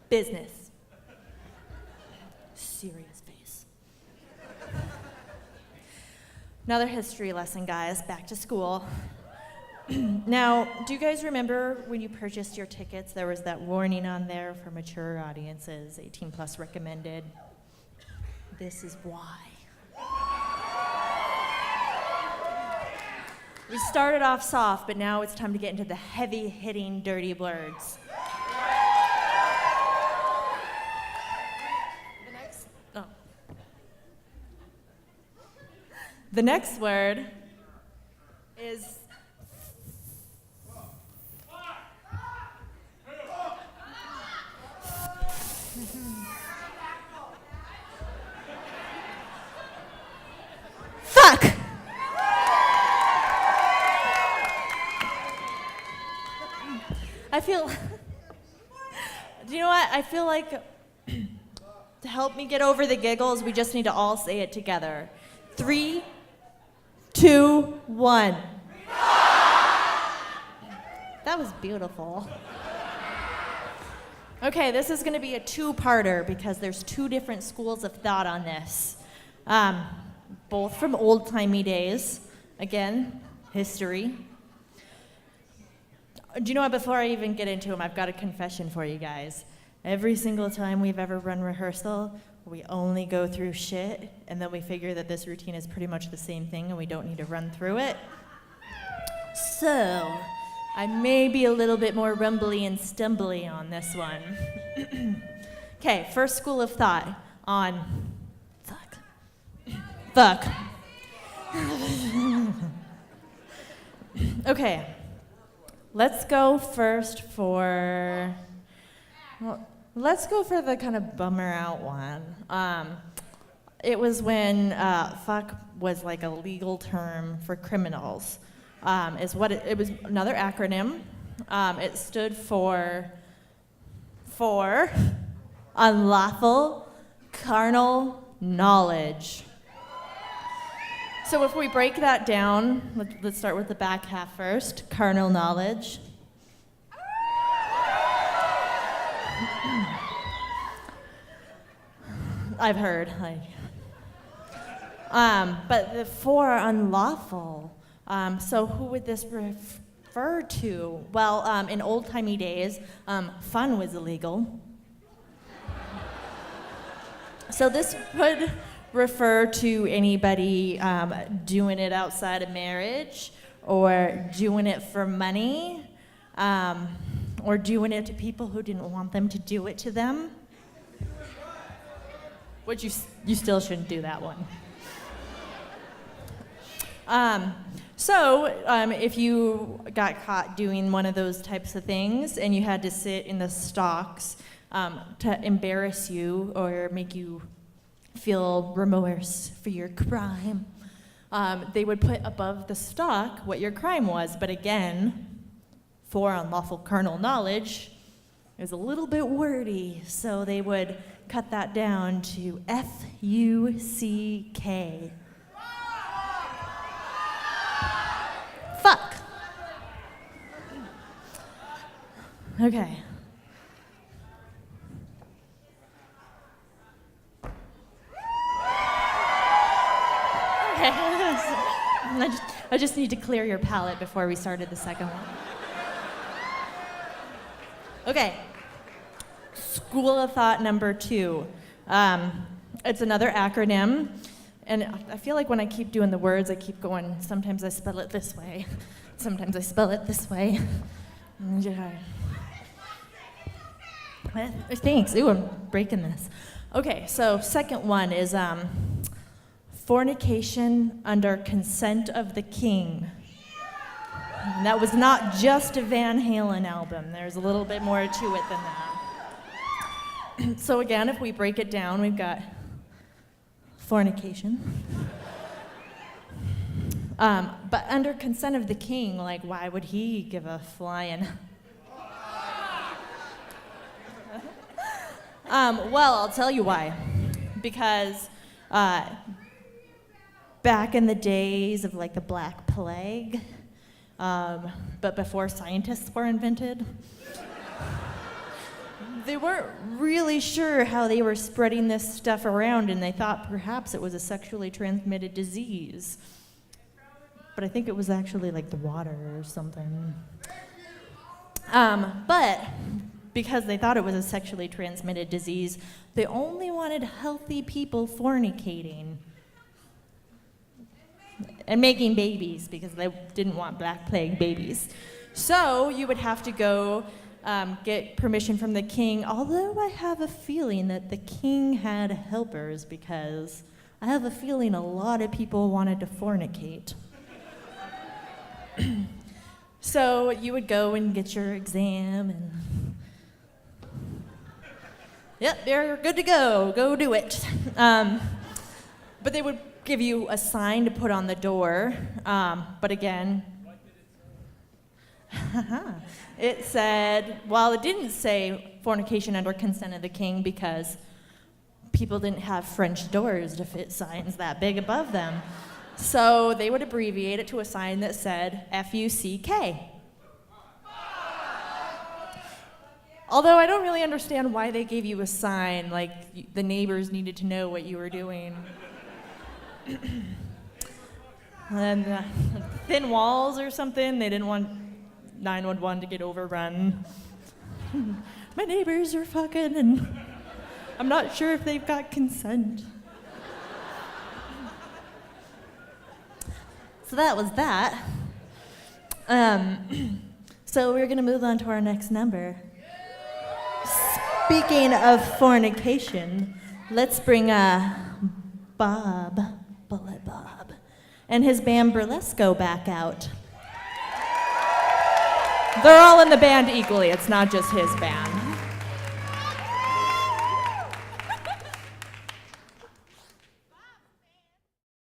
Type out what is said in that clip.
Business. Serious face. Another history lesson, guys. Back to school. Now, do you guys remember when you purchased your tickets, there was that warning on there for mature audiences, 18 plus recommended? This is why. We started off soft, but now it's time to get into the heavy-hitting dirty words. The next word is fuck. I feel, do you know what? I feel like to help me get over the giggles, we just need to all say it together. 3, 2, 1. That was beautiful. Okay, this is going to be a two-parter because there's two different schools of thought on this. Both from old-timey days. Again, history. Do you know what? Before I even get into them, I've got a confession for you guys. Every single time we've ever run rehearsal, we only go through shit, and then we figure that this routine is pretty much the same thing, and we don't need to run through it. So, I may be a little bit more rumbly and stumbly on this one. Okay, first school of thought on fuck. Fuck. Okay, let's go first for... Well, let's go for the kind of bummer out one. It was when fuck was like a legal term for criminals. Is what it was another acronym. It stood for unlawful carnal knowledge. So if we break that down, let's start with the back half first. Carnal knowledge. I've heard, but the for unlawful. So who would this refer to? Well, in old-timey days, fun was illegal. So this would refer to anybody doing it outside of marriage, or doing it for money, or doing it to people who didn't want them to do it to them. Which you still shouldn't do that one. So if you got caught doing one of those types of things and you had to sit in the stocks to embarrass you or make you feel remorse for your crime, they would put above the stock what your crime was. But again, for unlawful carnal knowledge is a little bit wordy, so they would cut that down to F-U-C-K. Fuck. Okay. I just need to clear your palate before we started the second one. Okay. School of thought number 2. It's another acronym, and I feel like when I keep doing the words, I keep going, sometimes I spell it this way, sometimes I spell it this way. Thanks. Ooh, I'm breaking this. Okay, so second one is fornication under consent of the king. And that was not just a Van Halen album. There's a little bit more to it than that. So again, if we break it down, we've got fornication. But under consent of the king, like, why would he give a flying? Well, I'll tell you why. Because back in the days of like the Black Plague, but before scientists were invented, they weren't really sure how they were spreading this stuff around, and they thought perhaps it was a sexually transmitted disease. But I think it was actually like the water or something. But because they thought it was a sexually transmitted disease, they only wanted healthy people fornicating and making babies because they didn't want Black Plague babies. So you would have to go get permission from the king, although I have a feeling that the king had helpers because I have a feeling a lot of people wanted to fornicate. So you would go and get your exam and yep, you're good to go. Go do it. But they would give you a sign to put on the door. But again, it said, well, it didn't say fornication under consent of the king because people didn't have French doors to fit signs that big above them. So they would abbreviate it to a sign that said F-U-C-K. Although I don't really understand why they gave you a sign, like the neighbors needed to know what you were doing. And thin walls or something, they didn't want 911 to get overrun. My neighbors are fucking and I'm not sure if they've got consent. So that was that. So we're gonna move on to our next number. Speaking of fornication, let's bring Bob, Bullet Bob, and his band Burlesque back out. They're all in the band equally, it's not just his band.